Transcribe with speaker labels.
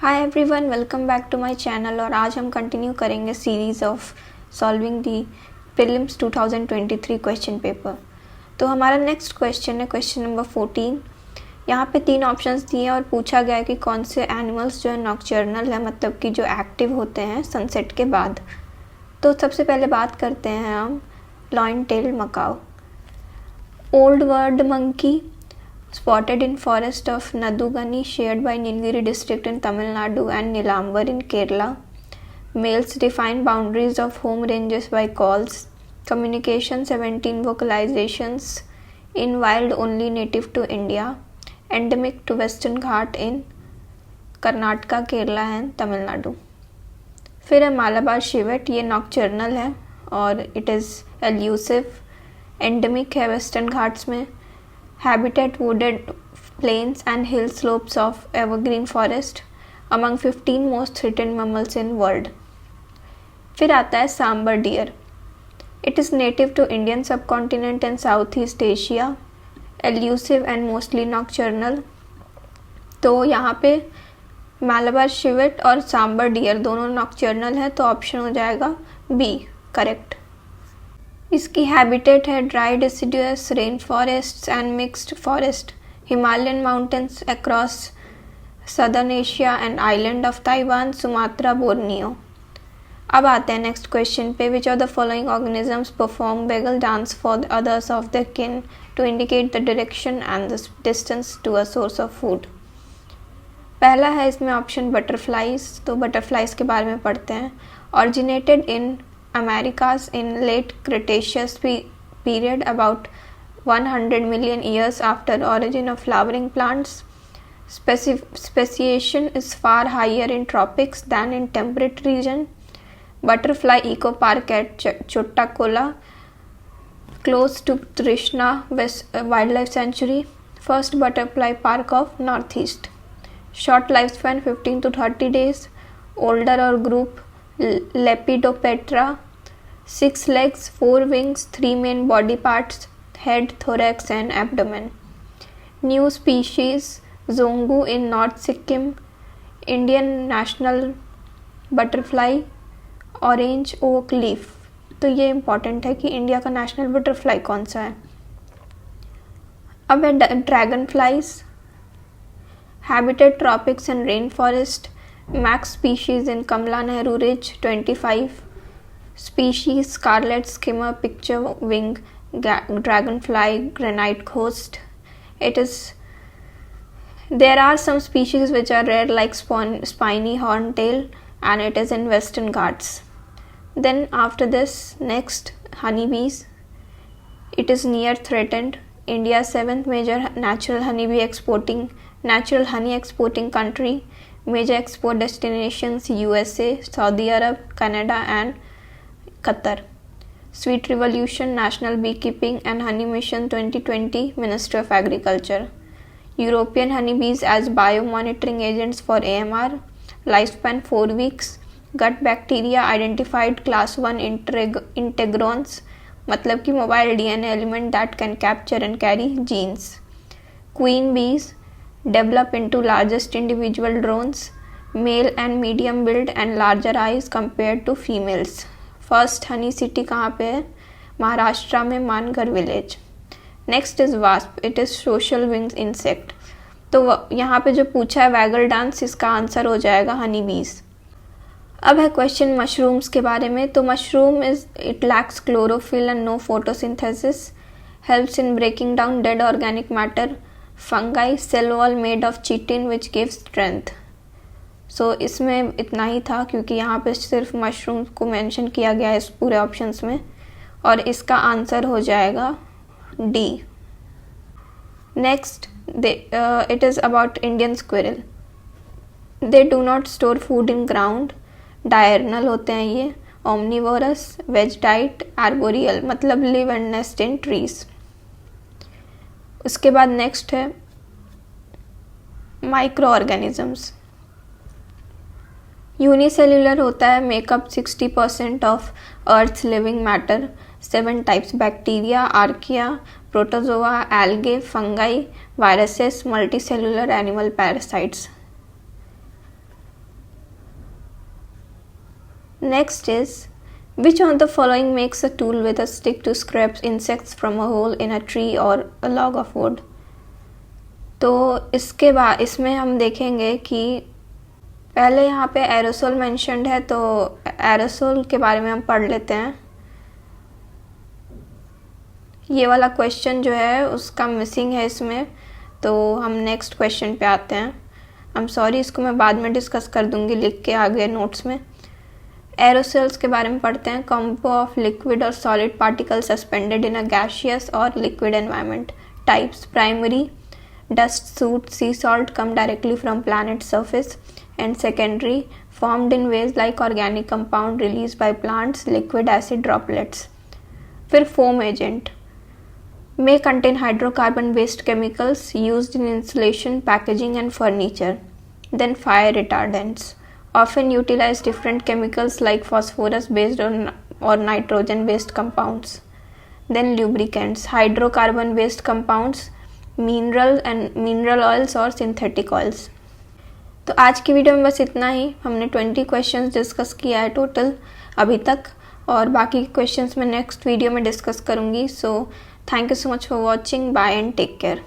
Speaker 1: Hi everyone, welcome back to my channel. और आज हम कंटिन्यू करेंगे series of solving the prelims 2023 question paper. तो हमारा नेक्स्ट क्वेश्चन है क्वेश्चन नंबर 14। यहाँ पे 3 ऑप्शंस दिए हैं और पूछा गया है कि कौन से एनिमल्स जो है नॉकचर्नल है, मतलब कि जो एक्टिव होते हैं सनसेट के बाद। तो सबसे पहले बात करते हैं हम lion tailed macaque. Old world monkey spotted in forest of Nadugani shared by Nilgiri district in Tamil Nadu and Nilambar in Kerala. Males define boundaries of home ranges by calls. Communication 17 vocalizations in wild only native to India. Endemic to Western Ghat in Karnataka, Kerala and Tamil Nadu. फिर है मालाबार शिवेट, ये नॉकचर्नल है और it is elusive. Endemic है western Ghats में। Habitat wooded plains and hill slopes of evergreen forest among 15 most threatened mammals in world. फिर आता है sambar deer. It is native to Indian subcontinent and Southeast Asia, elusive and mostly nocturnal. तो यहाँ पे मालाबार शिवेट और sambar dear दोनों नॉकचर्नल है, तो ऑप्शन हो जाएगा बी करेक्ट। इसकी हैबिटेट है dry deciduous rain forest and mixed forest, Himalayan mountains across southern Asia and island of Taiwan, Sumatra, Borneo. अब आते हैं नेक्स्ट क्वेश्चन पे। Which of the following organisms perform waggle dance for others of the kin to indicate the direction and the distance to a source of food. पहला है इसमें option butterflies. तो butterflies के बारे में पढ़ते हैं। Originated in Americas in late Cretaceous period about 100 million years after origin of flowering plants. Speciation is far higher in tropics than in temperate region. Butterfly eco park at Chottakola, close to Trishna Wildlife Sanctuary, first butterfly park of Northeast. Short lifespan 15 to 30 days. Older or group Lepidopetra, 6 legs, 4 wings, 3 main body parts, head, thorax and abdomen. New species Zongu in North Sikkim. Indian national butterfly orange oak leaf। तो ये important है कि India का national butterfly कौन सा है। अब है dragon flies. Habitat tropics and rain forest. Max species in Kamla Nehru Ridge 25. Species Scarlet skimmer picture wing dragonfly granite ghost. There are some species which are rare like spiny horntail and it is in Western Ghats. Then after this next honeybees. It is near threatened. India's 7th major natural honey exporting country. Major export destinations USA, Saudi Arab, Canada and Qatar. Sweet Revolution, National Beekeeping and Honey Mission 2020, Ministry of Agriculture. European honeybees as biomonitoring agents for AMR. Lifespan 4 weeks. Gut bacteria identified class 1 integrons, मतलब कि mobile DNA element that can capture and carry genes. Queen bees develop into largest individual drones, male and medium build and larger eyes compared to females. First honey city कहाँ पे है? महाराष्ट्र में Mangar village. Next is wasp, it is social wings insect. तो यहाँ पे जो पूछा है वैगल डांस, इसका आंसर हो जाएगा हनी बीज। अब है क्वेश्चन मशरूम्स के बारे में। तो mushroom it lacks chlorophyll and no photosynthesis, helps in breaking down dead organic matter. Fungi cell wall made of chitin which gives strength. So इसमें इतना ही था क्योंकि यहाँ पे सिर्फ मशरूम को मेंशन किया गया है इस पूरे ऑप्शंस में, और इसका आंसर हो जाएगा D. Next it is about Indian squirrel. They do not store food in ground, diurnal होते हैं ये, ओमनीवोरस, वेज डाइट, आर्बोरियल मतलब live and nest in trees. उसके बाद नेक्स्ट है माइक्रो ऑर्गेनिजम्स। यूनिसेल्यूलर होता है, makeup 60% of earth living matter. 7 types bacteria, archaea, protozoa, algae, fungi, viruses, multicellular animal parasites. Next is, which of the following makes a tool with a stick to scrape insects from a hole in a tree or a log of wood? तो इसके बाद इसमें हम देखेंगे कि पहले यहाँ पे एरोसोल मेंशन्ड है, तो एरोसोल के बारे में हम पढ़ लेते हैं। ये वाला क्वेश्चन जो है उसका मिसिंग है इसमें, तो हम नेक्स्ट क्वेश्चन पे आते हैं। आई एम सॉरी, इसको मैं बाद में डिस्कस कर दूंगी लिख के आगे नोट्स में। एरोसोल्स के बारे में पढ़ते हैं। कॉम्बो ऑफ लिक्विड और solid particle suspended in a gaseous और liquid environment. Types, primary dust soot sea salt come directly from planet surface, and secondary formed in ways like organic compound released by plants, liquid acid droplets. फिर foam agent may contain hydrocarbon based chemicals used in insulation, packaging and furniture. Then fire retardants often utilize different chemicals like phosphorus based on or nitrogen based compounds. Then lubricants, hydrocarbon based compounds, mineral oils और synthetic oils. तो आज की video में बस इतना ही। हमने 20 questions discuss किया है टोटल अभी तक, और बाकी क्वेश्चंस मैं नेक्स्ट वीडियो में डिस्कस करूँगी। So thank you so much for watching. Bye and take care.